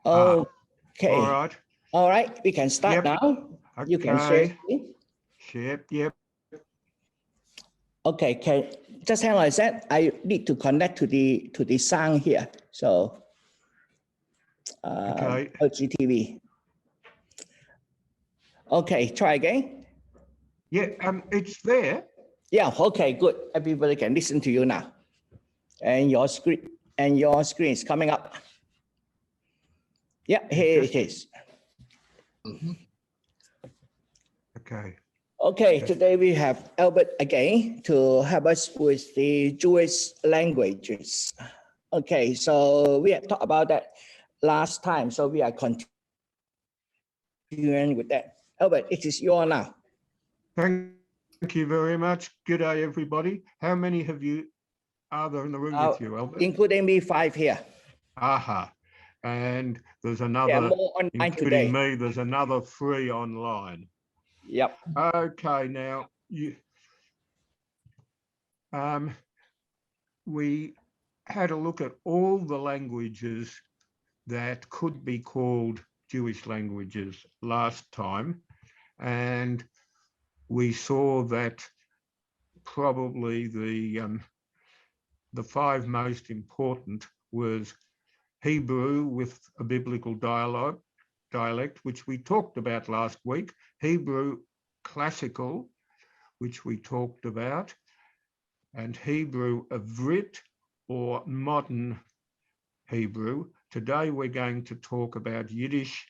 Okay. All right. All right, we can start now. Okay. You can share screen. Yep. Okay, just hang on a sec. I need to connect to the sound here. So Okay. OGTV. Okay, try again. Yeah, it's there. Yeah, okay, good. Everybody can listen to you now. And your screen is coming up. Yeah, here it is. Okay. Okay, today we have Albert again to help us with the Jewish languages. Okay, so we had talked about that last time, so we are continuing with that. Albert, it is your now. Thank you very much. Good day, everybody. How many of you are there in the room with you, Albert? Including me, 5 here. Aha. And there's another, more online including today. me, there's another 3 online. Yep. Okay, now we had a look at all the languages that could be called Jewish languages last time, and we saw that probably the 5 most important was Hebrew with a biblical dialect, which we talked about last week, Hebrew classical, which we talked about, and Hebrew Ivrit or modern Hebrew. Today we're going to talk about Yiddish,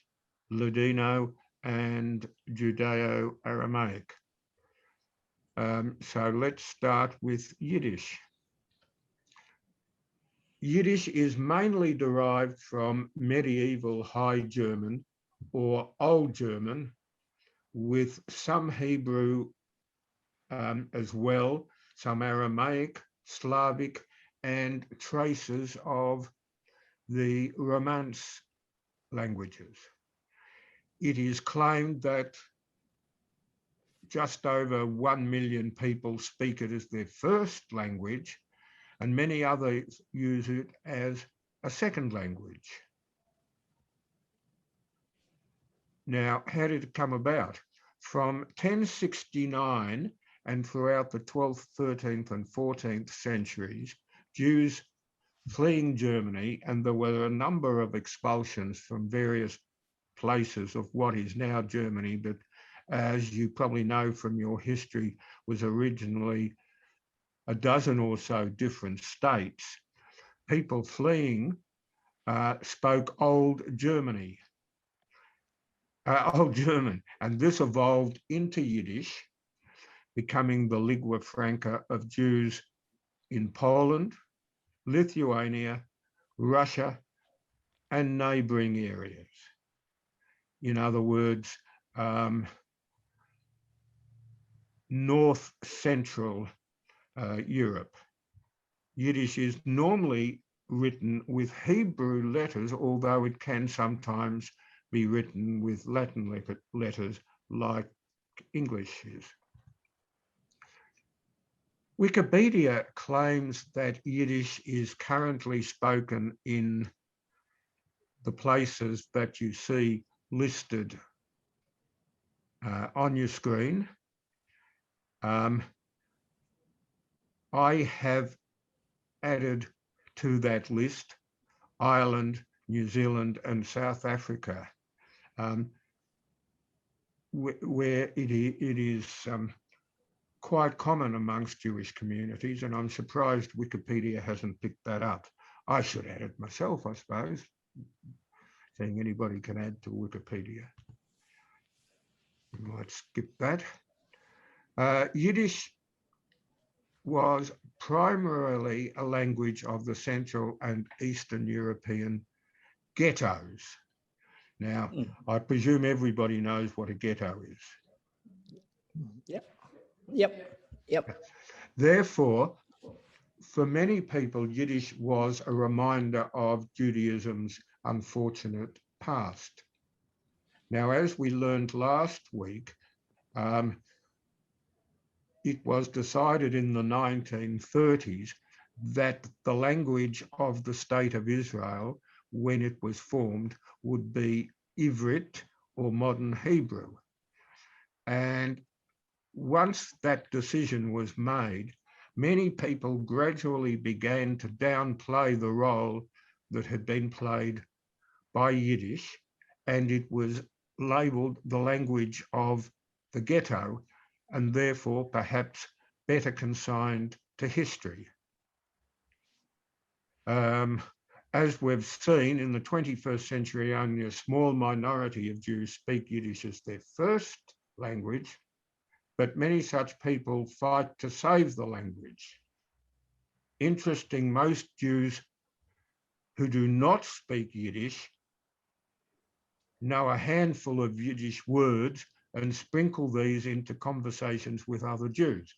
Ladino, and Judeo Aramaic. So let's start with Yiddish. Yiddish is mainly derived from medieval High German or Old German, with some Hebrew as well, some Aramaic, Slavic, and traces of the Romance languages. It is claimed that just over 1 million people speak it as their first language, and many others use it as a second language. Now, how did it come about? From 1069 and throughout the 12th, 13th and 14th centuries, Jews fleeing Germany, and there were a number of expulsions from various places of what is now Germany, but as you probably know from your history, was originally a dozen or so different states. People fleeing spoke Old German, and this evolved into Yiddish, becoming the lingua franca of Jews in Poland, Lithuania, Russia, and neighboring areas. In other words, North Central Europe. Yiddish is normally written with Hebrew letters, although it can sometimes be written with Latin letters like English is. Wikipedia claims that Yiddish is currently spoken in the places that you see listed on your screen. I have added to that list Ireland, New Zealand, and South Africa, where it is quite common amongst Jewish communities, and I'm surprised Wikipedia hasn't picked that up. I should add it myself, I suppose, saying anybody can add to Wikipedia. We might skip that. Yiddish was primarily a language of the Central and Eastern European ghettos. Now, I presume everybody knows what a ghetto is. Yep. Therefore, for many people, Yiddish was a reminder of Judaism's unfortunate past. Now, as we learned last week, it was decided in the 1930s that the language of the State of Israel when it was formed would be Ivrit or modern Hebrew. And once that decision was made, many people gradually began to downplay the role that had been played by Yiddish, and it was labelled the language of the ghetto, and therefore perhaps better consigned to history. As we've seen, in the 21st century, only a small minority of Jews speak Yiddish as their first language, but many such people fight to save the language. Interesting, most Jews who do not speak Yiddish know a handful of Yiddish words and sprinkle these into conversations with other Jews.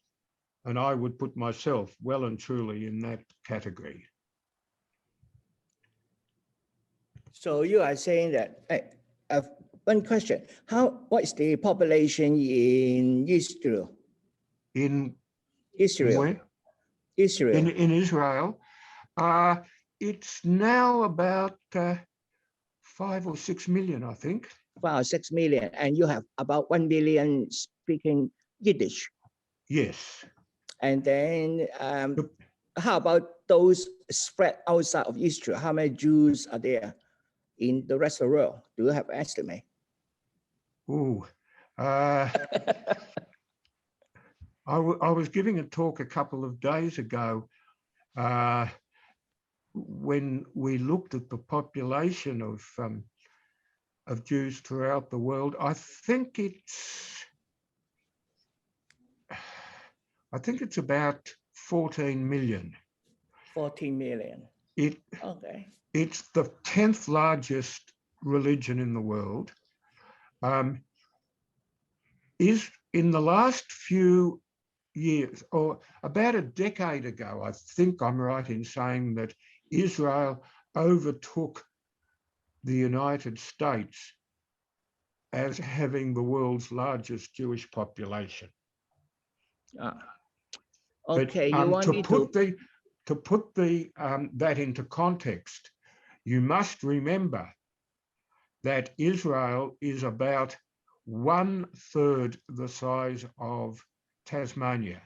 And I would put myself well and truly in that category. So you are saying that, one question, what is the population in Israel? In Israel. where? Israel. In Israel, it's now about 5 or 6 million, I think. 5 or 6 million, and you have about 1 million speaking Yiddish. Yes. And then how about those spread outside of Israel? How many Jews are there in the rest of the world? Do you have an estimate? Ooh. I was giving a talk a couple of days ago when we looked at the population of Jews throughout the world. I think it's about 14 million. 14 million. Okay. It's the 10th largest religion in the world. Is in the last few years, or about a decade ago, I think I'm right in saying that Israel overtook the United States as having the world's largest Jewish population. Okay, but, you want me to put that into context, you must remember that Israel is about 1/3 the size of Tasmania.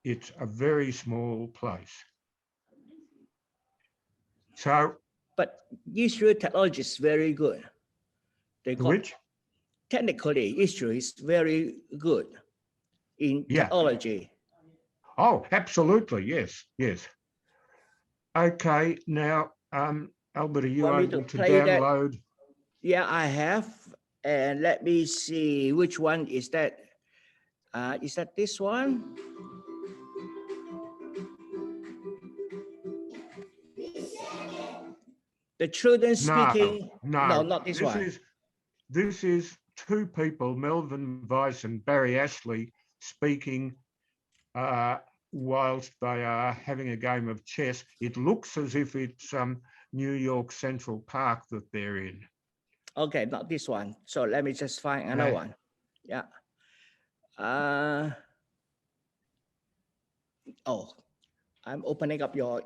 It's a very small place. So, but Israel technology is very good. Technically, Israel is very good in technology. Oh, absolutely, yes, yes. Okay, now, Albert, are you able to download? That? Yeah, I have. And let me see, which one is that? Is that this one? The children speaking? No, not this one. This is two people, Melvin Weiss and Barry Ashley, speaking whilst they are having a game of chess. It looks as if it's New York Central Park that they're in. Okay, not this one. So let me just find another one. Yeah. I'm opening up your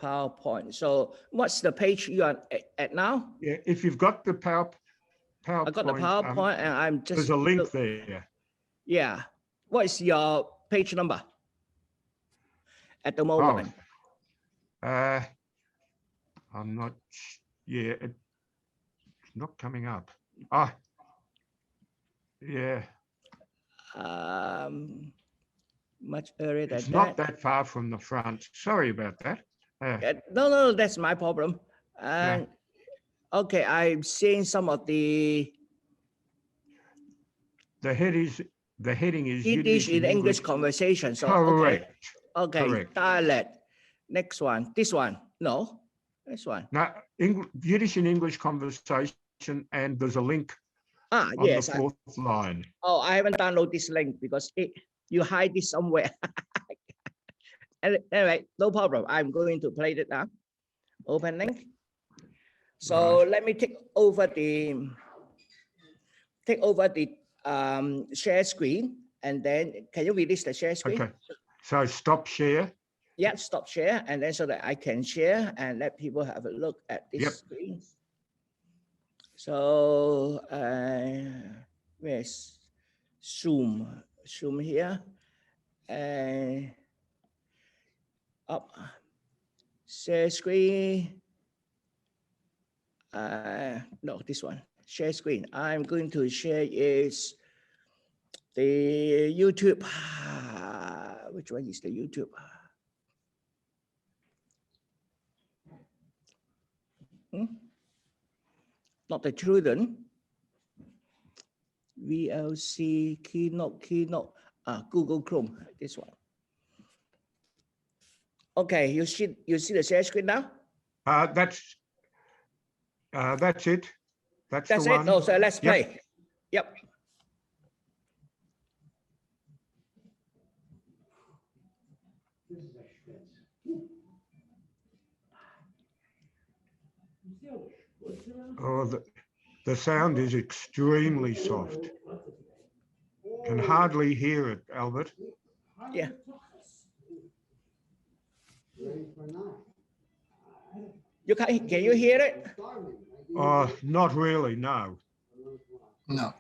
PowerPoint. So what's the page you are at now? Yeah, if you've got the PowerPoint. I got the PowerPoint and I'm just. There's a link there. Yeah. What is your page number at the moment? I'm not, it's not coming up. Yeah. Much earlier than that. It's not that far from the front. Sorry about that. No, that's my problem. Okay, I'm seeing some of the. The heading is Yiddish in English conversation. So correct. Okay. Correct. Dialect. Next one. This one. No. This one. Now, Yiddish in English conversation, and there's a link on yes, the fourth line. Oh, I haven't downloaded this link because you hide it somewhere. Anyway, no problem. I'm going to play it now. Open link. So let me take over the share screen, and then can you release the share screen? Okay. So stop share. Yeah, stop share, and then so that I can share and let people have a look at this Yep. screen. So where's Zoom here, and up, share screen. No, this one, share screen. I'm going to share is the YouTube. Which one is the YouTube? Not the children. VLC keynote. Google Chrome. This one. Okay, you see the share screen now. That's it. That's it. one. No, so let's play. Yep. Oh, the sound is extremely soft. Can hardly hear it, Albert. Yeah. Can you hear it? Oh, not really, no. No.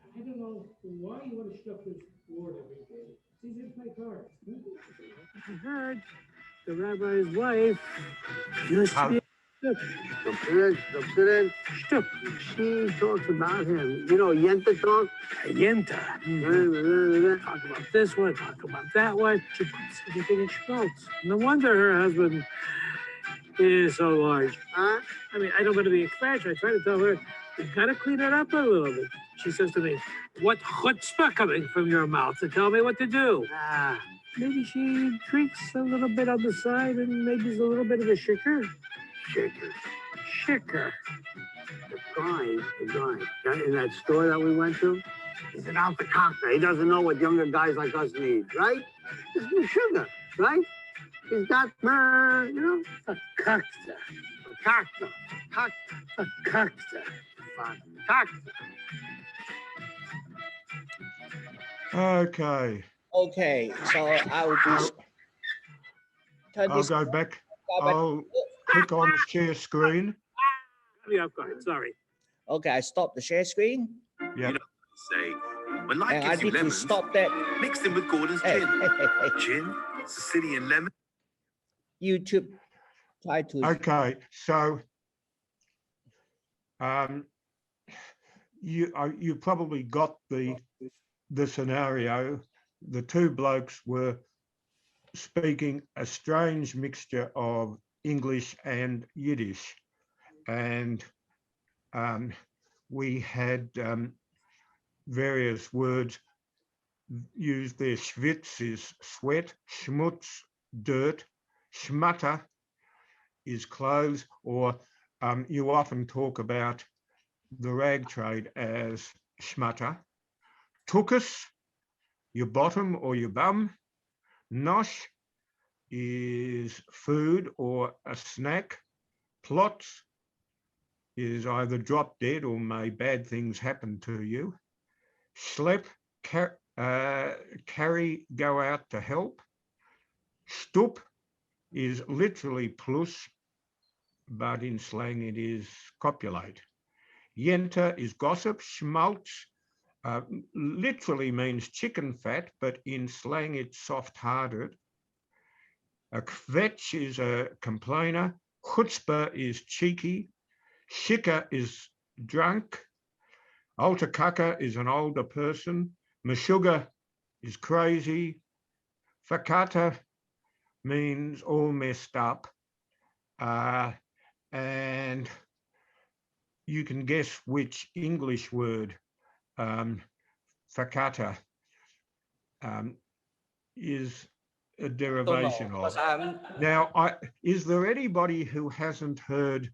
I don't know why you want to stuff this board every day. It's easy to play cards. I heard the rabbi's wife used to be she talks about him. You know, Yenta talk? Yenta. Talk about this one, talk about that one. She puts everything in schmaltz. No wonder her husband is so large. Huh? I mean, I don't want to be exaggerating. I try to tell her, you gotta clean it up a little bit. She says to me, what chutzpah coming from your mouth to tell me what to do? Maybe she drinks a little bit on the side and maybe is a little bit of a shicker. Shicker. The guy in that store that we went to, he's an alpha cocktail. He doesn't know what younger guys like us need, right? This is sugar, right? He's got, you know, a cocktail. A cocktail. Okay. Okay, so I'll go back. I'll click on share screen. Yeah, go ahead. Sorry. Okay, I stopped the share screen. Yeah. You know, say, when life And I gives you need to lemons, stop that. mix them with Gordon's gin. Gin, Sicilian lemon. YouTube try to. Okay, so you probably got the scenario. The two blokes were speaking a strange mixture of English and Yiddish, and we had various words used there. Schwitz is sweat, schmutz, dirt, schmutter is clothes, or you often talk about the rag trade as schmutter. Tukus, your bottom or your bum. Nosh is food or a snack. Plots is either drop dead or may bad things happen to you. Schlep, carry, go out to help. Stup is literally plus, but in slang it is copulate. Yenta is gossip. Schmaltz literally means chicken fat, but in slang it's soft-hearted. A kvetch is a complainer. Chutzpah is cheeky. Shika is drunk. Alter kaka is an older person. Meshuga is crazy. Fakata means all messed up. And you can guess which English word fakata is a derivation of. Now, is there anybody who hasn't heard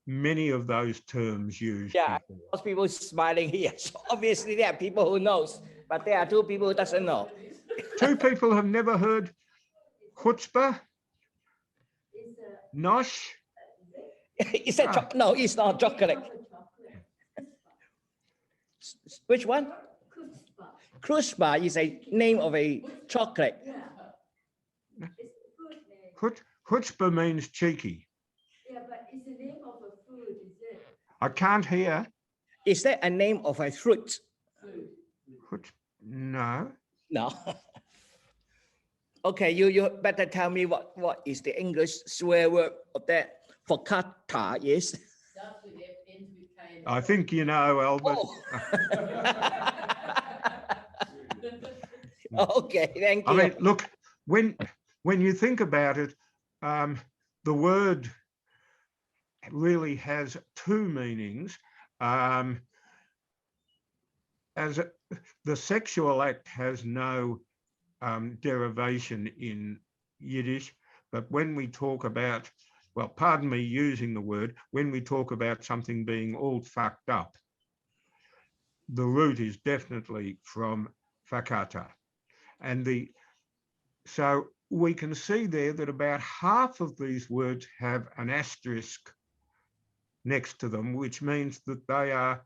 many of those terms used? Yeah, before? most people smiling here. So obviously, there are people who knows, but there are two people who doesn't know. Two people have never heard chutzpah, nosh. Is that no? It's not chocolate. Which one? Kruspa is a name of a chocolate. Chutzpah means cheeky. Yeah, but it's the name of a food, is it? I can't hear. Is that a name of a fruit? No. No. Okay, you better tell me what is the English swear word of that for kata is. I think you know, Albert. Oh. Okay, thank you. I mean, look, when you think about it, the word really has two meanings. The sexual act has no derivation in Yiddish, but when we talk about, well, pardon me using the word, when we talk about something being all fucked up, the root is definitely from fakata. And so we can see there that about half of these words have an asterisk next to them, which means that they are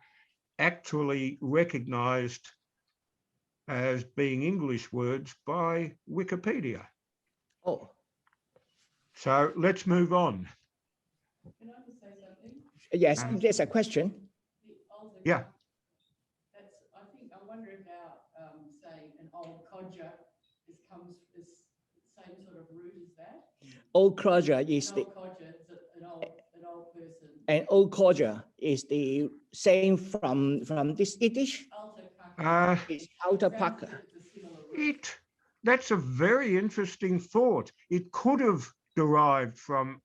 actually recognized as being English words by Wikipedia. Oh, So let's move on. Can I just say something? yes, there's a question. The altar, Yeah. I'm wondering how, say, an old codger comes the same sort of root as that. Old codger is An the old codger is an old person. and old codger is the same from this Yiddish. Altar kaka. It's outer paka. It's a similar root. That's a very interesting thought. It could have derived from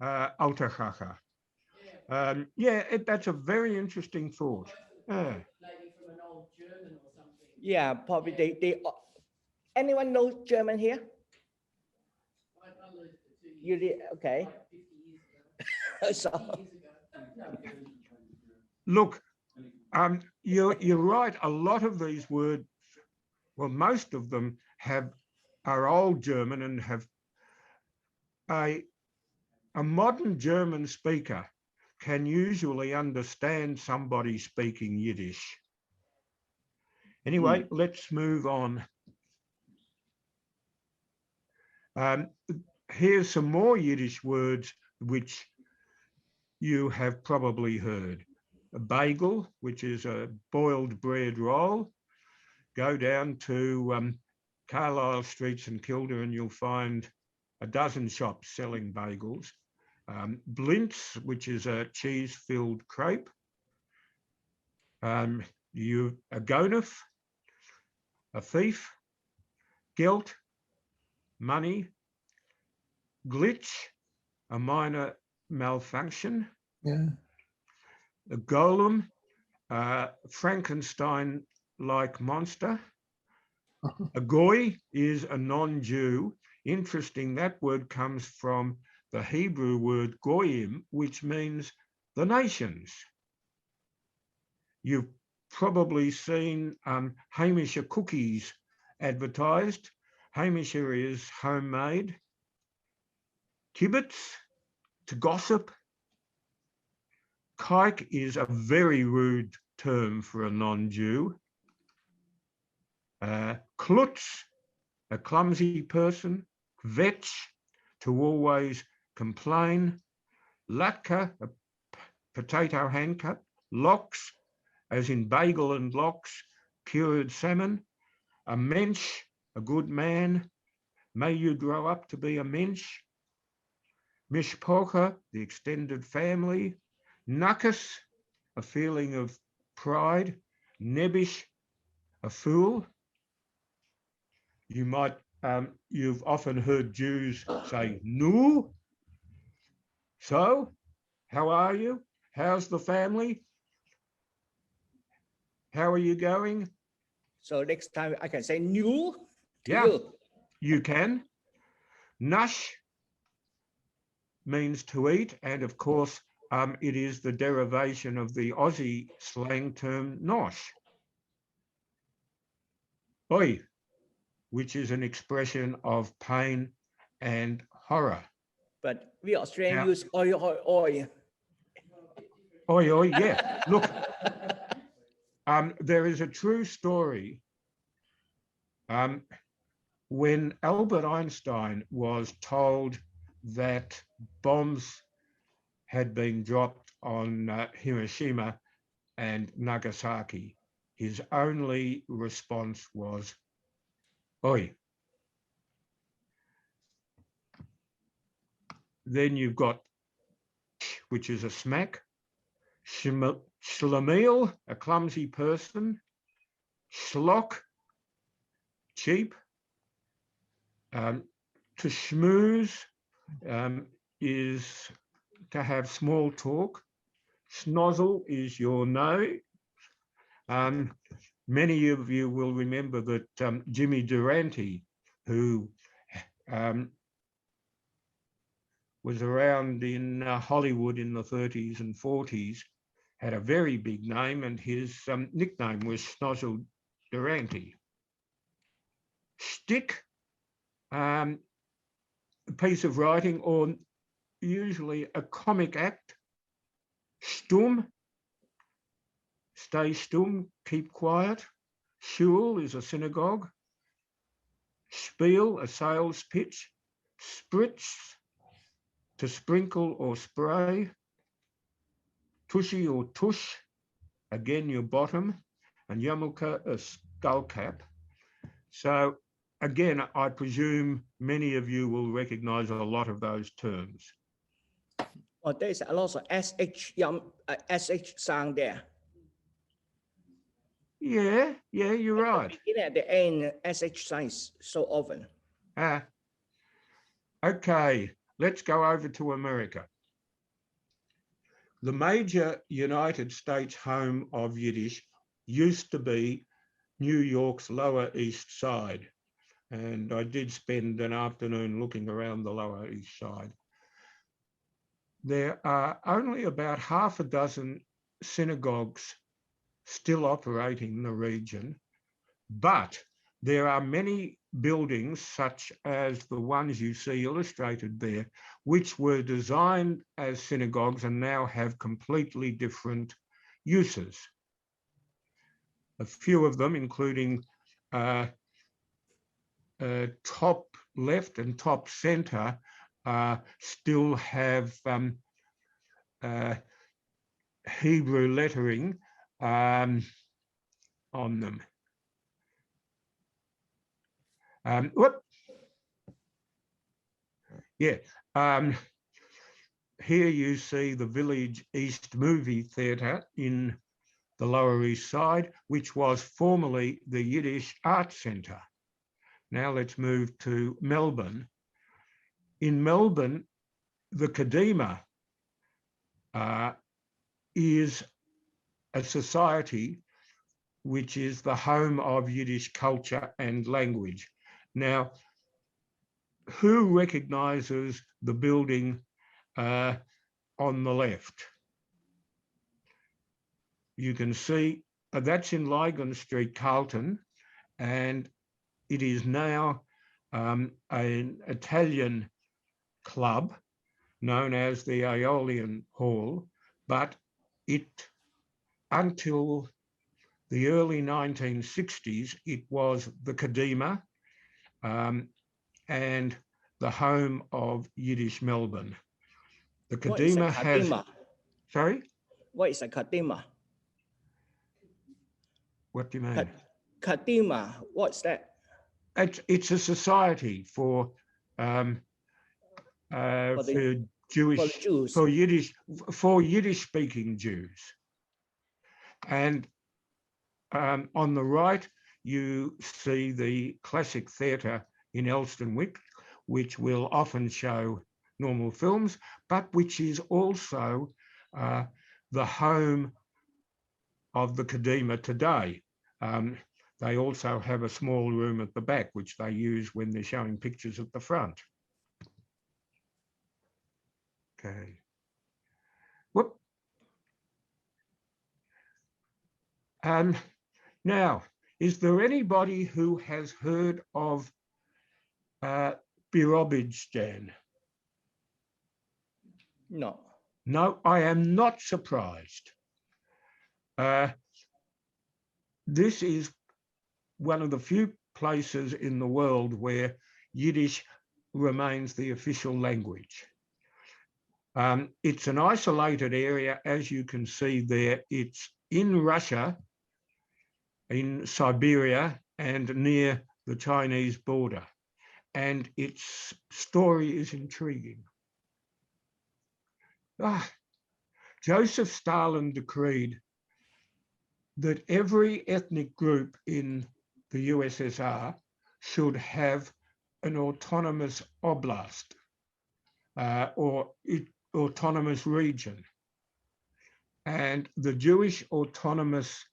Altachacha. That's a very interesting thought. Maybe from an old German or something. Yeah, probably they anyone know German here? I learned it 2 years You did, okay. like 50 years ago. So 50 years ago. Look, you're right. A lot of these words, well, most of them are old German and have a modern German speaker can usually understand somebody speaking Yiddish. Anyway, let's move on. Here's some more Yiddish words which you have probably heard. A bagel, which is a boiled bread roll. Go down to Carlisle Street, St Kilda, and you'll find a dozen shops selling bagels. Blintz, which is a cheese-filled crepe. A gonif, a thief. Gelt, money. Glitch, a minor malfunction. yeah. A golem, Frankenstein-like monster. A goy is a non-Jew. Interesting, that word comes from the Hebrew word goyim, which means the nations. You've probably seen Hamisha cookies advertised. Hamisha is homemade. Kibbutz, to gossip. Kike is a very rude term for a non-Jew. Klutz, a clumsy person. Vetch, to always complain. Latka, a potato handcut. Lox, as in bagel and lox, cured salmon. A mensch, a good man. May you grow up to be a mensch. Mishpocha, the extended family. Nuckus, a feeling of pride. Nebish, a fool. You've often heard Jews say, nu. So, how are you? How's the family? How are you going? So next time I can say new to Yeah, you. you can. Nush means to eat, and of course, it is the derivation of the Aussie slang term nosh. Oi, which is an expression of pain and horror. But we Australians Now- use oi, oi, oi. Oi, oi, yeah. Look, there is a true story When Albert Einstein was told that bombs had been dropped on Hiroshima and Nagasaki, his only response was, "Oi." Then you've got, which is a smack, schlemiel, a clumsy person, schlock, cheap, to schmooze is to have small talk. Snozzle is your nose. Many of you will remember that Jimmy Durante, who was around in Hollywood in the 30s and 40s, had a very big name, and his nickname was Snozzle Durante. Stick, a piece of writing, or usually a comic act. Stumm, stay stumm, keep quiet. Shul is a synagogue. Spiel, a sales pitch. Spritz, to sprinkle or spray. Tushy or tush, again your bottom. And yarmulke, a skull cap. So again, I presume many of you will recognize a lot of those terms. Oh, there's a lot of SH sound there. Yeah, you're right. Beginning at the end, SH signs so often. Okay, let's go over to America. The major United States home of Yiddish used to be New York's Lower East Side. And I did spend an afternoon looking around the Lower East Side. There are only about half a dozen synagogues still operating in the region, but there are many buildings, such as the ones you see illustrated there, which were designed as synagogues and now have completely different uses. A few of them, including top left and top center, still have Hebrew lettering on them. Here you see the Village East Movie Theatre in the Lower East Side, which was formerly the Yiddish Art Centre. Now let's move to Melbourne. In Melbourne, the Kadima is a society which is the home of Yiddish culture and language. Now, who recognises the building on the left? You can see that's in Lygon Street, Carlton, and it is now an Italian club known as the Aeolian Hall, but until the early 1960s, it was the Kadima and the home of Yiddish Melbourne. The Kadima has... Sorry? What is a Kadima? What do you mean? Kadima, what's that? It's a society for Yiddish-speaking Jews. And on the right, you see the classic theatre in Elstonwick, which will often show normal films, but which is also the home of the Kadima today. They also have a small room at the back, which they use when they're showing pictures at the front. Okay. Whoop. Now, is there anybody who has heard of Birobidjan? No. No, I am not surprised. This is one of the few places in the world where Yiddish remains the official language. It's an isolated area, as you can see there. It's in Russia, in Siberia, and near the Chinese border. And its story is intriguing. Joseph Stalin decreed that every ethnic group in the USSR should have an autonomous oblast or autonomous region. And the Jewish autonomous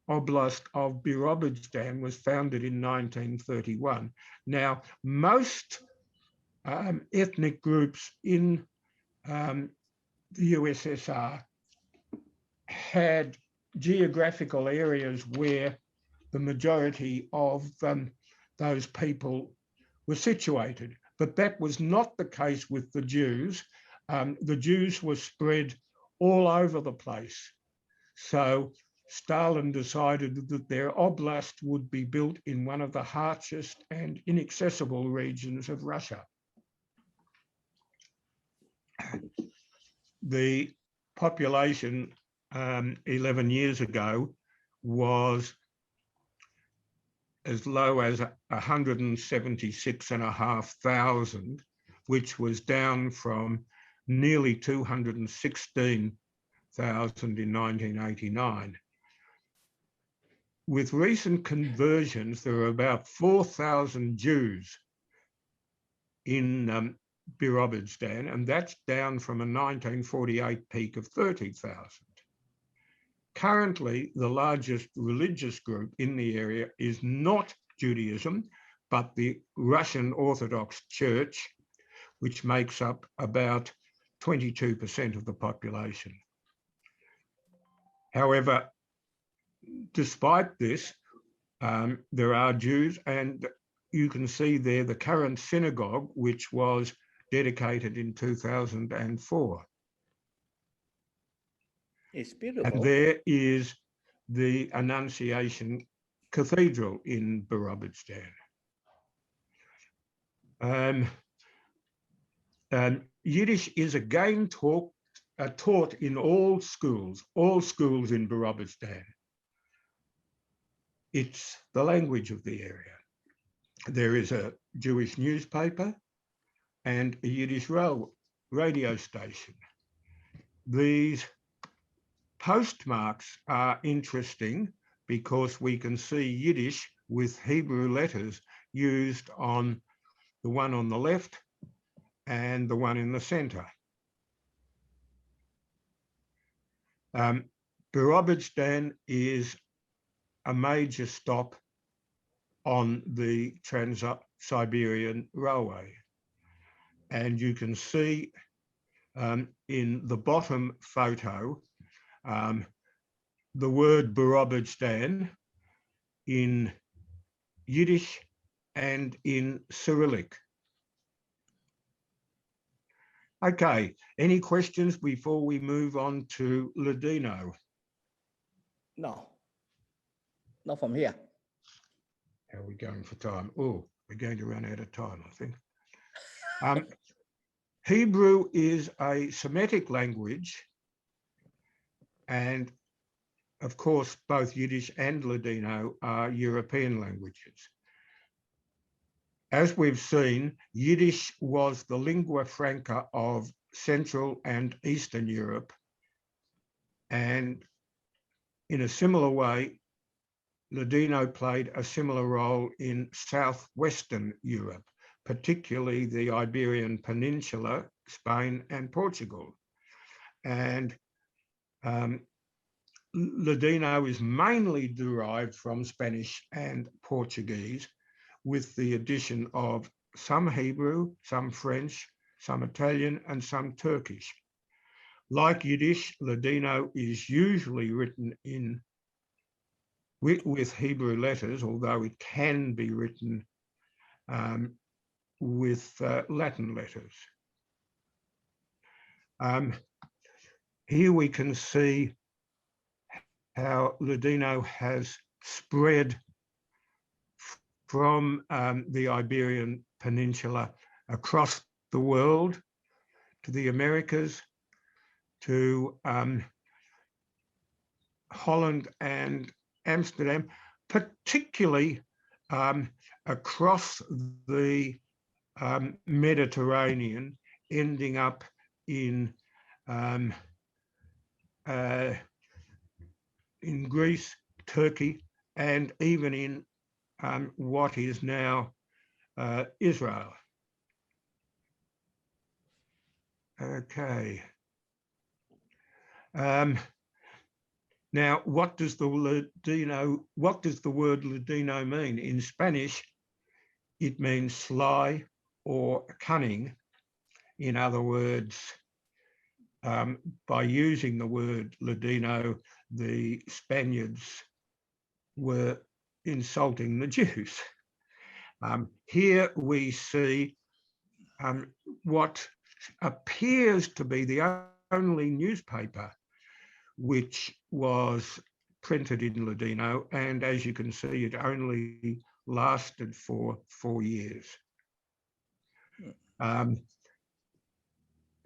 Oblast of Birobidzhan was founded in 1931. Now, most ethnic groups in the USSR had geographical areas where the majority of those people were situated, but that was not the case with the Jews. The Jews were spread all over the place. So Stalin decided that their oblast would be built in one of the harshest and inaccessible regions of Russia. The population 11 years ago was as low as 176,500, which was down from nearly 216,000 in 1989. With recent conversions, there are about 4,000 Jews in Birobidzhan, and that's down from a 1948 peak of 30,000. Currently, the largest religious group in the area is not Judaism, but the Russian Orthodox Church, which makes up about 22% of the population. However, despite this, there are Jews, and you can see there the current synagogue, which was dedicated in 2004. It's beautiful. And there is the Annunciation Cathedral in Birobidzhan. Yiddish is again taught in all schools in Birobidzhan. It's the language of the area. There is a Jewish newspaper and a Yiddish radio station. These postmarks are interesting because we can see Yiddish with Hebrew letters used on the one on the left and the one in the center. Birobidzhan is a major stop on the Trans-Siberian Railway. And you can see in the bottom photo, the word Birobidzhan in Yiddish and in Cyrillic. Okay, any questions before we move on to Ladino? No, not from here. How are we going for time? Oh, we're going to run out of time, I think. Hebrew is a Semitic language, and of course, both Yiddish and Ladino are European languages. As we've seen, Yiddish was the lingua franca of Central and Eastern Europe, and in a similar way, Ladino played a similar role in Southwestern Europe, particularly the Iberian Peninsula, Spain and Portugal. And Ladino is mainly derived from Spanish and Portuguese, with the addition of some Hebrew, some French, some Italian, and some Turkish. Like Yiddish, Ladino is usually written with Hebrew letters, although it can be written with Latin letters. Here we can see how Ladino has spread from the Iberian Peninsula across the world to the Americas, to Holland and Amsterdam, particularly across the Mediterranean, ending up in Greece, Turkey, and even in what is now Israel. Okay. Now, what does the word Ladino mean? In Spanish, it means sly or cunning. In other words, by using the word Ladino, the Spaniards were insulting the Jews. Here we see what appears to be the only newspaper which was printed in Ladino, and as you can see, it only lasted for 4 years.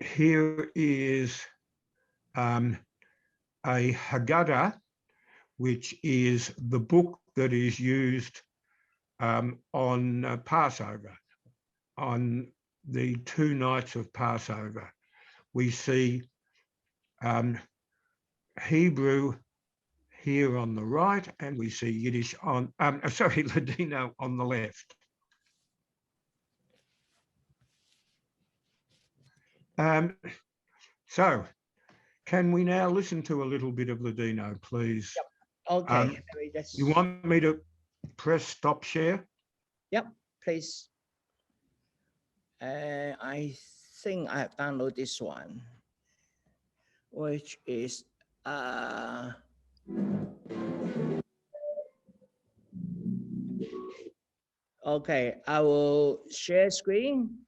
Here is a Haggadah, which is the book that is used on Passover, on the 2 nights of Passover. We see Hebrew here on the right, and we see Yiddish on, Ladino on the left. So, can we now listen to a little bit of Ladino, please? Yep. Okay. You want me to press stop share? Yep, please. I think I have downloaded this one, which is okay. I will share screen.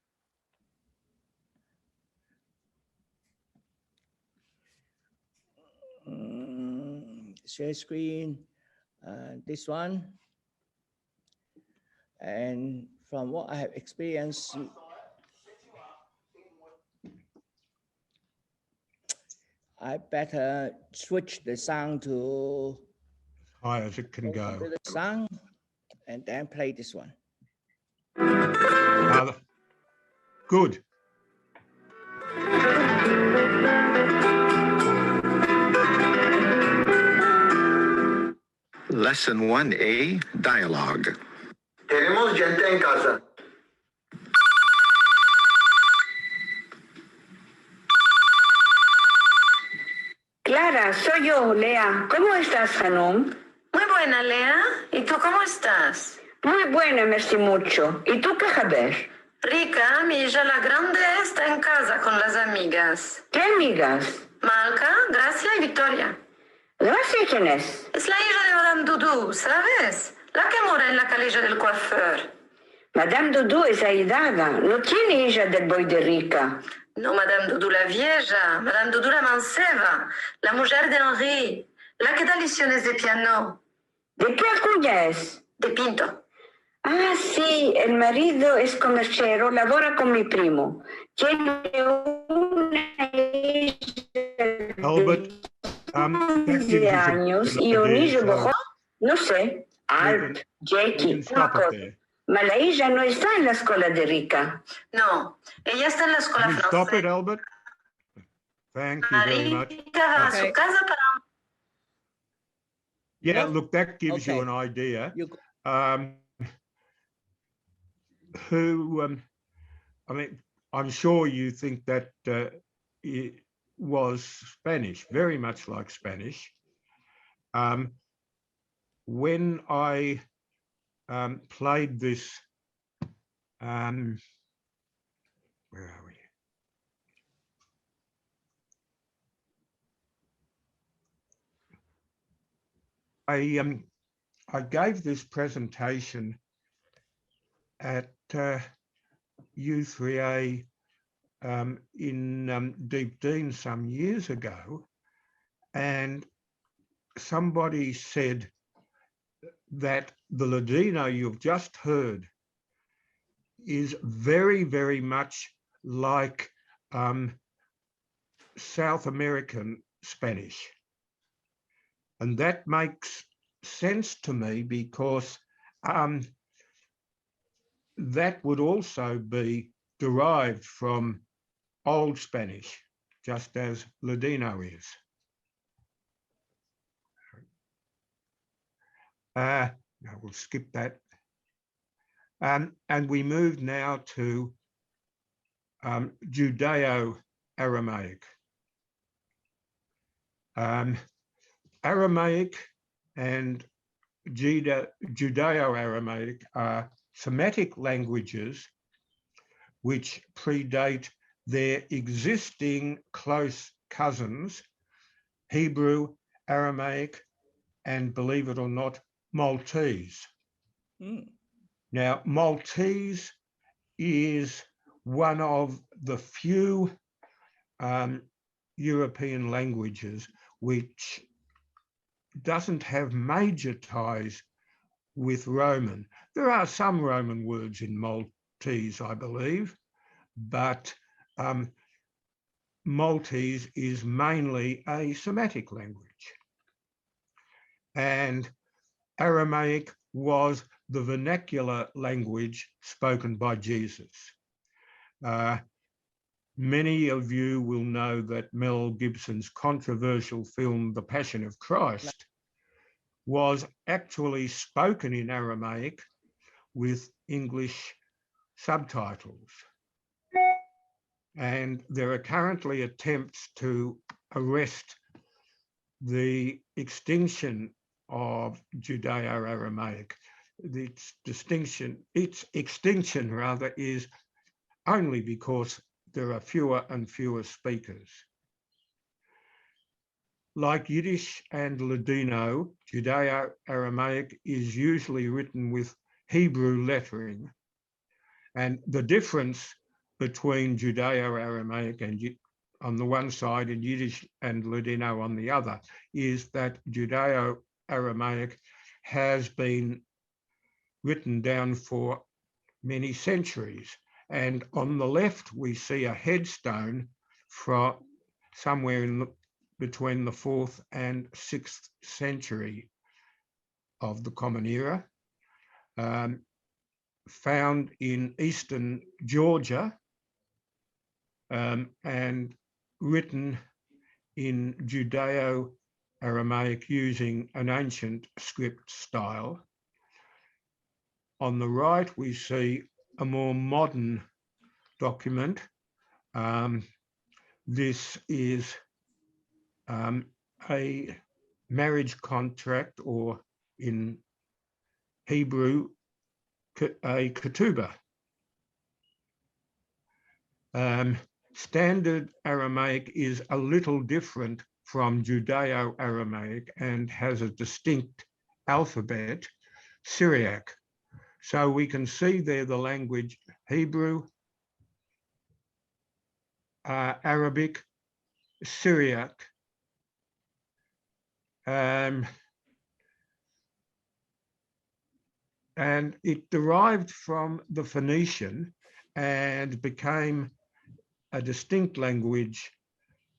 Share screen, this one, and from what I have experienced, I better switch the sound to High as it can go. the sound, and then play this one. Good. Lesson 1A, Dialogue. Tenemos gente en casa. Clara, soy yo, Lea. ¿Cómo estás, Hanum? Muy buena, Lea. ¿Y tú cómo estás? Muy buena, merci mucho. ¿Y tú qué sabes? Rica, mi hija la grande, está en casa con las amigas. ¿Qué amigas? Malca, Gracia y Victoria. ¿Gracia quién es? Es la hija de Madame Doudou, ¿sabes? La que mora en la calilla del coiffeur. Madame Doudou es aidada. No tiene hija del boy de rica. No, Madame Doudou la vieja, Madame Doudou la manceba, la mujer de Henri, la que da lecciones de piano. ¿De qué alcuna es? De Pinto. Ah, sí, el marido es comerciero, labora con mi primo. Tiene una hija Albert, de años y un hijo bojo, no sé, Alp, Jackie, una cosa. Ma la hija no está en la escuela de rica. No, ella está en la escuela francesa. Stop it, Albert. Thank you very much. Va a su casa para... Yeah, look, that gives you Okay. an idea. You I mean, I'm sure you think that it was Spanish, very much like Spanish. When I played this, where are we? I gave this presentation at U3A in Deep Dean some years ago, and somebody said that the Ladino you've just heard is very, very much like South American Spanish. And that makes sense to me because that would also be derived from Old Spanish, just as Ladino is. No, we'll skip that. And we move now to Judeo Aramaic. Aramaic and Judeo Aramaic are Semitic languages which predate their existing close cousins, Hebrew, Aramaic, and believe it or not, Maltese. Now, Maltese is one of the few European languages which doesn't have major ties with Roman. There are some Roman words in Maltese, I believe, but Maltese is mainly a Semitic language. And Aramaic was the vernacular language spoken by Jesus. Many of you will know that Mel Gibson's controversial film, The Passion of Christ, was actually spoken in Aramaic with English subtitles. And there are currently attempts to arrest the extinction of Judeo Aramaic. Its extinction rather is only because there are fewer and fewer speakers. Like Yiddish and Ladino, Judeo Aramaic is usually written with Hebrew lettering. And the difference between Judeo Aramaic and on the one side and Yiddish and Ladino on the other is that Judeo Aramaic has been written down for many centuries. And on the left, we see a headstone from somewhere between the 4th and 6th century of the Common Era, found in eastern Georgia and written in Judeo-Aramaic using an ancient script style. On the right, we see a more modern document. This is a marriage contract, or in Hebrew, a ketubah. Standard Aramaic is a little different from Judeo-Aramaic and has a distinct alphabet, Syriac. So we can see there the language Hebrew, Arabic, Syriac, and it derived from the Phoenician and became a distinct language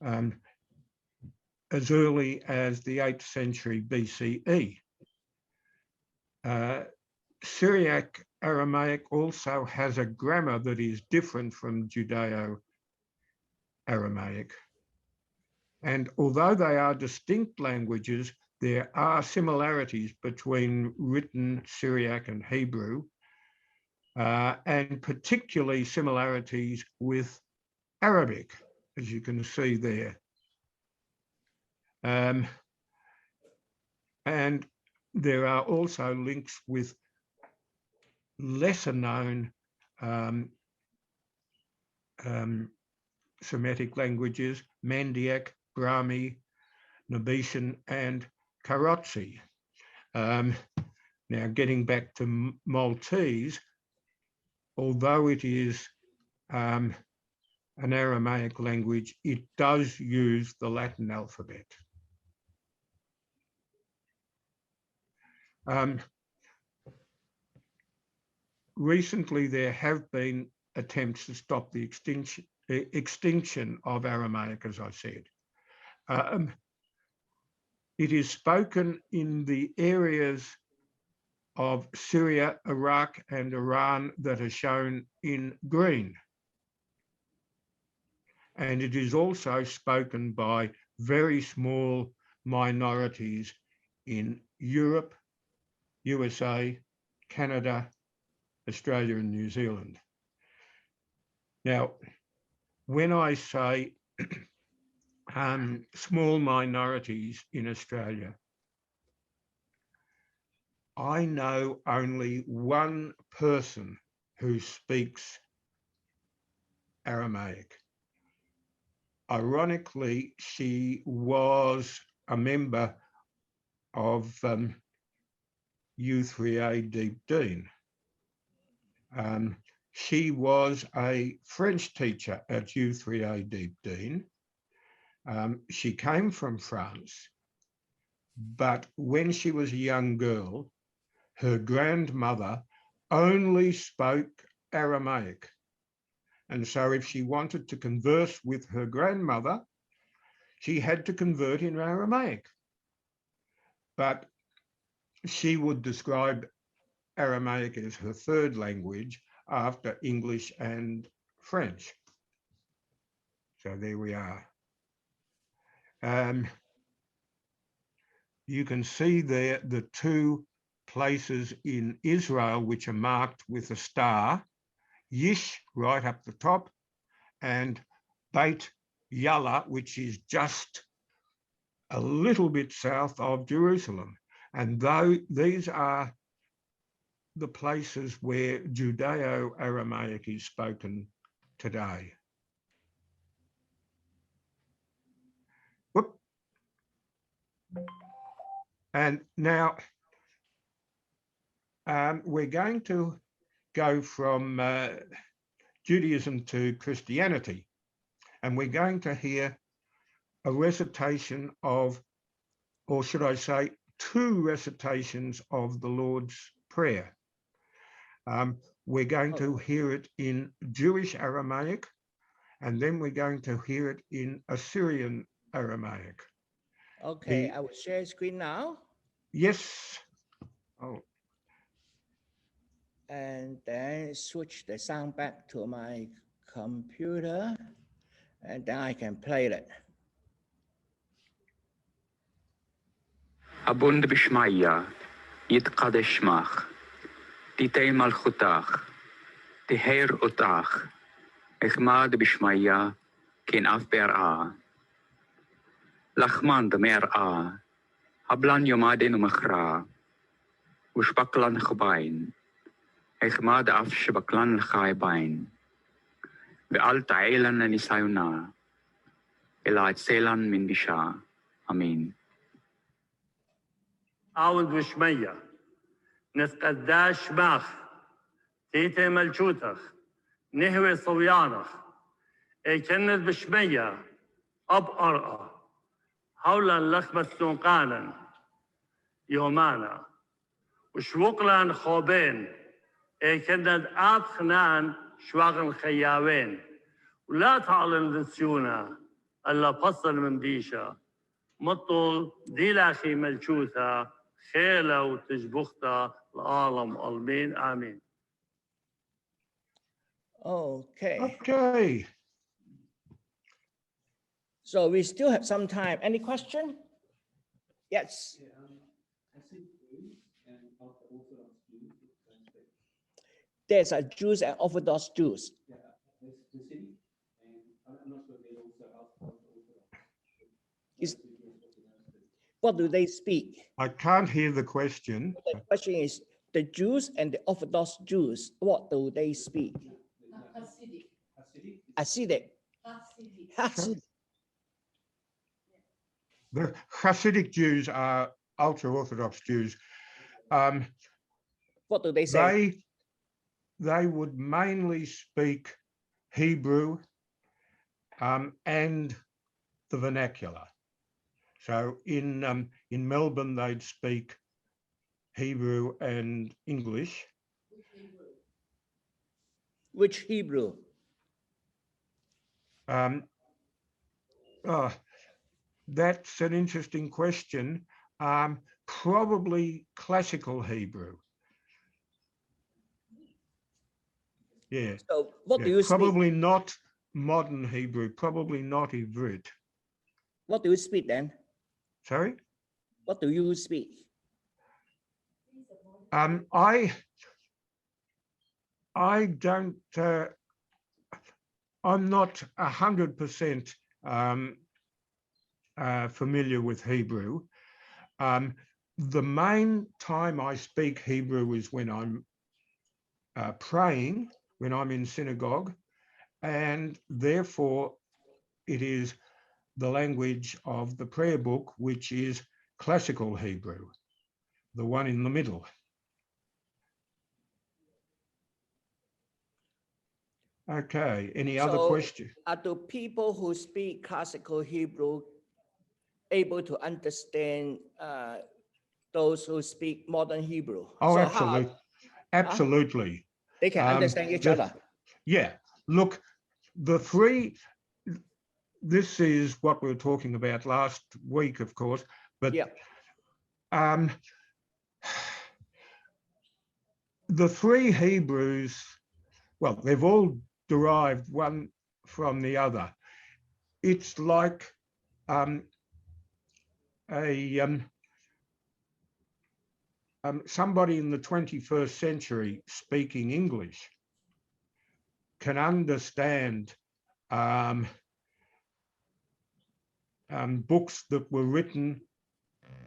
as early as the 8th century BCE. Syriac Aramaic also has a grammar that is different from Judeo-Aramaic. And although they are distinct languages, there are similarities between written Syriac and Hebrew, and particularly similarities with Arabic, as you can see there. And there are also links with lesser known Semitic languages, Mandaic, Brahmi, Nabetian, and Kharosthi. Now, getting back to Maltese, although it is an Aramaic language, it does use the Latin alphabet. recently there have been attempts to stop the extinction of Aramaic, as I said. It is spoken in the areas of Syria, Iraq, and Iran that are shown in green. And it is also spoken by very small minorities in Europe, USA, Canada, Australia, and New Zealand. Now, when I say small minorities in Australia, I know only one person who speaks Aramaic. Ironically, she was a member of U3A Deep Dean. She was a French teacher at U3A Deep Dean. She came from France, but when she was a young girl, her grandmother only spoke Aramaic. And so if she wanted to converse with her grandmother, she had to convert in Aramaic. But she would describe Aramaic as her third language after English and French. So there we are. You can see there the two places in Israel which are marked with a star, Yish right up the top, and Beit Yalla, which is just a little bit south of Jerusalem. And though these are the places where Judeo Aramaic is spoken today. Whoop. And now we're going to go from Judaism to Christianity, and we're going to hear a recitation of, or should I say, two recitations of the Lord's Prayer. We're going to hear it in Jewish Aramaic, and then we're going to hear it in Assyrian Aramaic. Okay, I will share screen now. Yes. Oh. And then switch the sound back to my computer, and then I can play it. Abund bishmaya, yitqadesh shmach, titei malchutach, tiher otach, echmad bishmaya, kin af ber'a. Lachman mer'a, hablan yomadin umachra, ushbaklan chubain, echmad af shbaklan l'chaibain, ve'al ta'elan anisayuna, ela etzelan min bisha. Amen. أعوذ بشمية نتقداش ماخ تيتي ملشوتخ نهوي صويانخ كنت بشمية أب أرقى حولا لخبة سنقانا يومانا وشوقلان خوبين كنت آب خنان شواغن خياوين ولا تعلن ذسيونا ألا فصل من بيشا مطل ديلاخي ملشوثة خيلة وتجبختة العالم ألمين آمين. Okay. So we still have some time. Any question? Yes. There's a Jews and Orthodox Jews. What do they speak? I can't hear the question. The question is, the Jews and the Orthodox Jews, what do they speak? Hasidic. Hasidic. The Hasidic Jews are ultra-Orthodox Jews. What do they say? They would mainly speak Hebrew and the vernacular. So in Melbourne, they'd speak Hebrew and English. Which Hebrew? That's an interesting question. Probably classical Hebrew. Yeah. So what Yeah, do you speak? probably not modern Hebrew, probably not Ivrit. What do you speak then? Sorry? What do you speak? I don't, I'm not 100% familiar with Hebrew. The main time I speak Hebrew is when I'm praying, when I'm in synagogue, and therefore it is the language of the prayer book, which is classical Hebrew, the one in the middle. Okay, any other question? Are the people who speak classical Hebrew able to understand those who speak modern Hebrew? Oh, So absolutely. Absolutely. They can understand each other. Yeah, look, the three, this is what we were talking about last week, of course, but yeah. The three Hebrews, well, they've all derived one from the other. It's like somebody in the 21st century speaking English can understand books that were written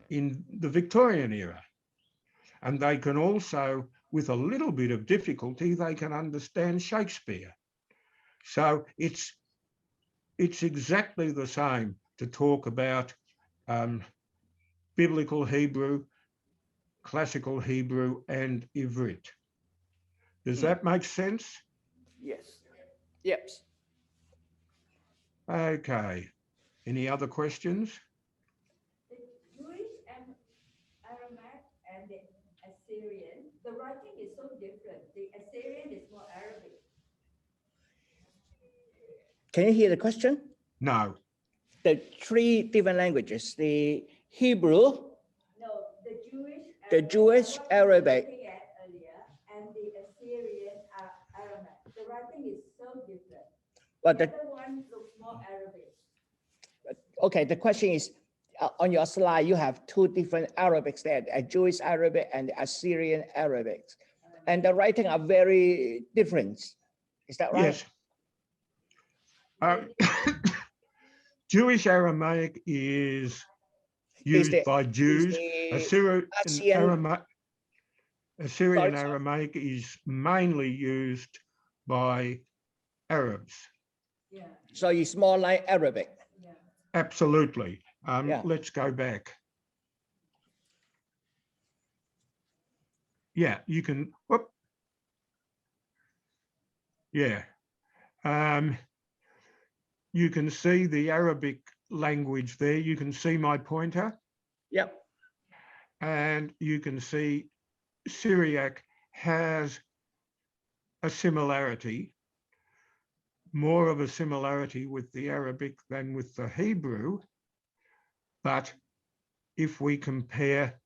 in the Victorian era. And they can also, with a little bit of difficulty, they can understand Shakespeare. So it's exactly the same to talk about biblical Hebrew, classical Hebrew, and Ivrit. Does that make sense? Yes. Yes. Okay. Any other questions? The Jewish Aramaic and the Assyrian, the writing is so different. The Assyrian is more Arabic. Can you hear the question? No. The three different languages, the Hebrew, no, the Jewish Arabic, earlier, and the Assyrian Aramaic. The writing is so different. But the other one looks more Arabic. Okay, the question is, on your slide, you have two different Arabics there, a Jewish Arabic and the Assyrian Arabic. And the writing are very different. Is that right? Yes. Jewish Aramaic is used by Jews. Assyrian Aramaic is mainly used by Arabs. Yeah. So it's more like Arabic. Yeah. Absolutely. Let's go back. Yeah, you can. Whoop. Yeah. You can see the Arabic language there. You can see my pointer. Yep. And you can see Syriac has a similarity, more of a similarity with the Arabic than with the Hebrew. But if we compare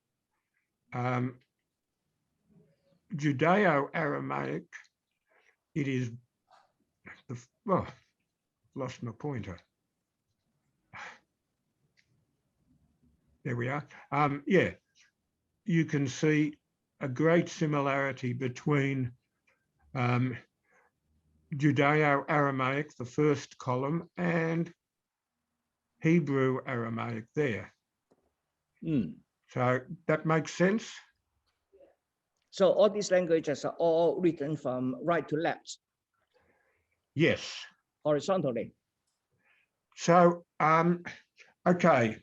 Judeo Aramaic, it is, lost my pointer. There we are. Yeah, you can see a great similarity between Judeo Aramaic, the first column, and Hebrew Aramaic there. So that makes sense? So all these languages are all written from right to left? Yes. Horizontally? So, okay.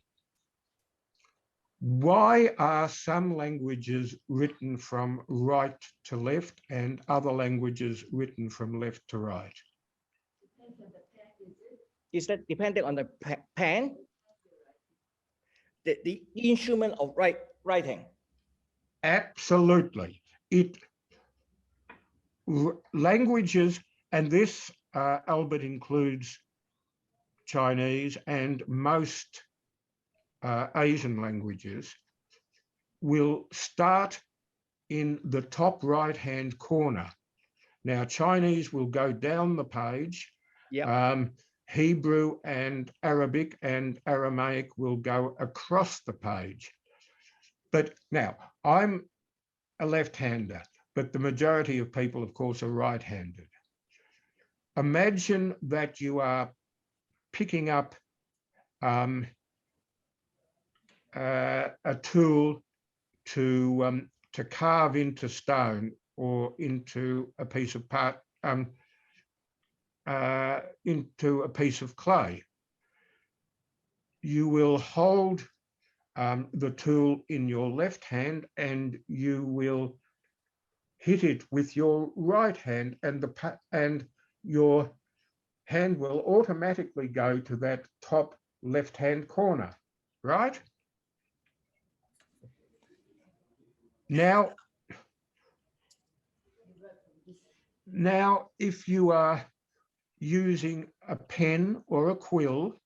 Why are some languages written from right to left and other languages written from left to right? Is that depending on the pen? The instrument of writing? Absolutely. Languages And this, Albert, includes Chinese and most Asian languages, will start in the top right-hand corner. Now, Chinese will go down the page. Yep. Hebrew and Arabic and Aramaic will go across the page. But now, I'm a left-hander, but the majority of people, of course, are right-handed. Imagine that you are picking up a tool to carve into stone or into a piece of into a piece of clay. You will hold the tool in your left hand and you will hit it with your right hand, and your hand will automatically go to that top left-hand corner, right? Now, if you are using a pen or a quill,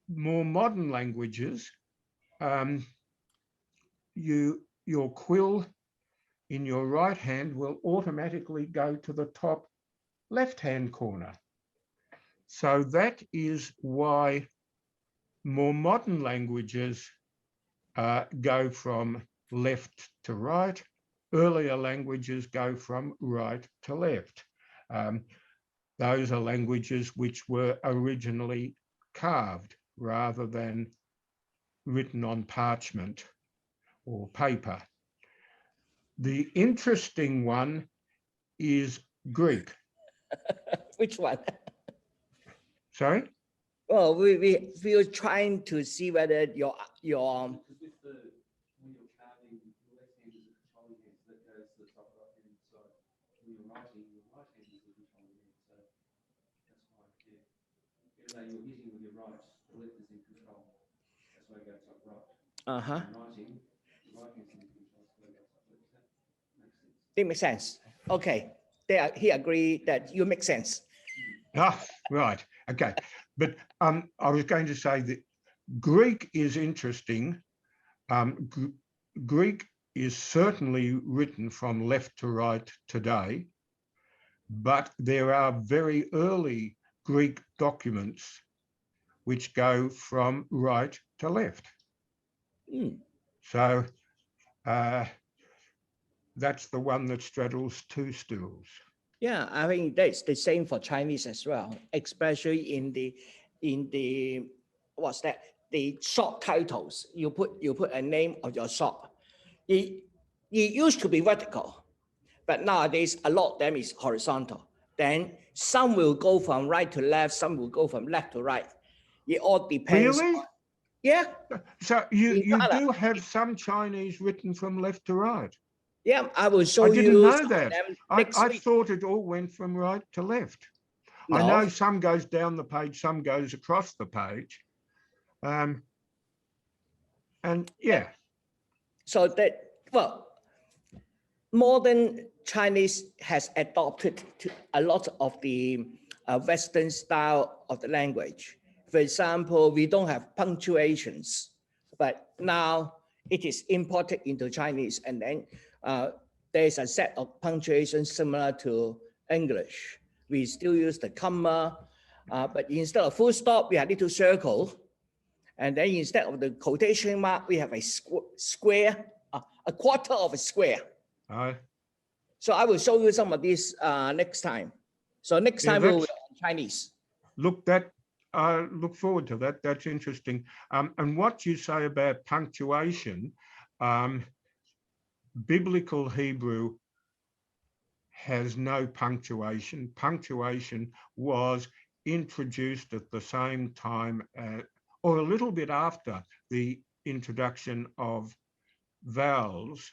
more modern languages, your quill in your right hand will automatically go to the top left-hand corner. So that is why more modern languages go from left to right. Earlier languages go from right to left. Those are languages which were originally carved rather than written on parchment or paper. The interesting one is Greek. Which one? Sorry? Well, we were trying to see whether your It makes sense. Okay, he agreed that you make sense. Ah, right. Okay. But I was going to say that Greek is interesting. Greek is certainly written from left to right today, but there are very early Greek documents which go from right to left. So that's the one that straddles two stools. Yeah, I think that's the same for Chinese as well, especially in the what's that? The shop titles. You put a name of your shop. It used to be vertical, but nowadays a lot of them is horizontal. Then some will go from right to left, some will go from left to right. It all depends. Really? Yeah. So you do have some Chinese written from left to right? Yeah, I will show you. I didn't know that. I thought it all went from right to left. No. I know some goes down the page, some goes across the page. And yeah. So that, well, modern Chinese has adopted to a lot of the Western style of the language. For example, we don't have punctuations, but now it is imported into Chinese, and then there's a set of punctuations similar to English. We still use the comma, but instead of full stop, we have little circle. And then instead of the quotation mark, we have a square, a quarter of a square. So I will show you some of these next time. So next time we'll learn Chinese. Look, look forward to that. That's interesting. And what you say about punctuation, Biblical Hebrew has no punctuation. Punctuation was introduced at the same time or a little bit after the introduction of vowels,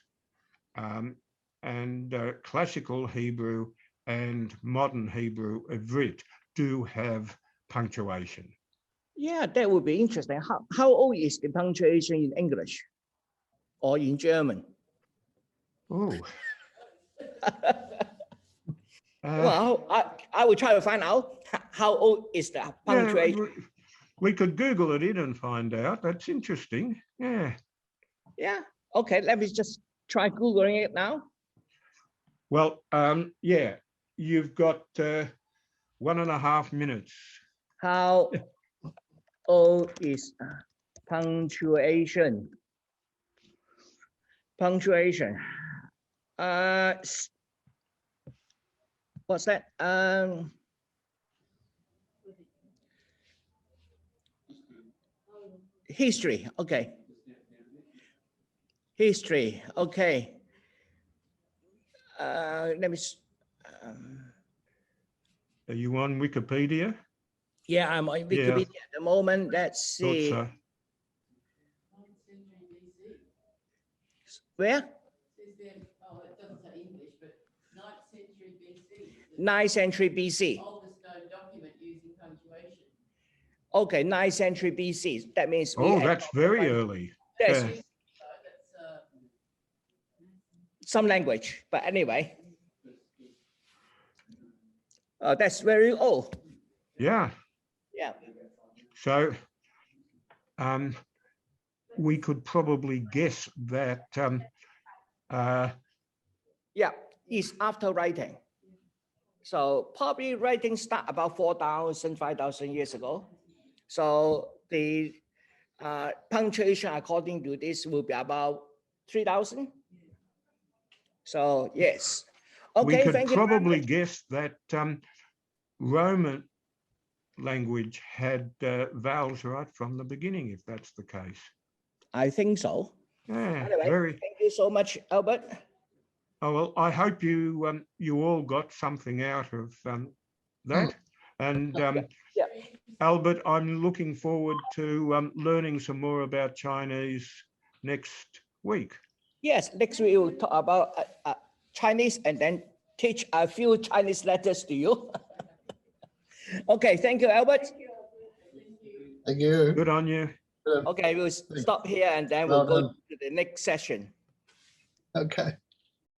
and classical Hebrew and modern Hebrew, Ivrit, do have punctuation. Yeah, that would be interesting. How old is the punctuation in English or in German? Oh, Well, I will try to find out how old is the punctuation. Yeah, we could Google it in and find out. That's interesting. Yeah. Yeah. Okay. Let me just try Googling it now. Well, yeah, you've got 1.5 minutes. How old is punctuation? Punctuation. What's that? History. Okay. History. Okay. Let me. Are you on Wikipedia? Yeah, I'm on Wikipedia at the moment. Let's see. Thought so. Where? Oh, it doesn't say English, but 9th century BC. 9th century BC. Oldest known document using punctuation. Okay, 9th century BC. That means. Oh, that's very early. That's Yeah. some language, but anyway. That's very old. Yeah. Yeah. So we could probably guess that yeah, it's after writing. So probably writing start about 4,000, 5,000 years ago. So the punctuation according to this will be about 3,000. So yes. Okay, we could thank you. probably guess that Roman language had vowels right from the beginning, if that's the case. I think so. Yeah, anyway, thank you so much, Albert. Oh, well, I hope you you all got something out of that. And yeah. Albert, I'm looking forward to learning some more about Chinese next week. Yes, next week we'll talk about Chinese and then teach a few Chinese letters to you. Okay, thank you, Albert. Thank you. Good on you. Okay, we'll stop here and then we'll go to the next session. Okay.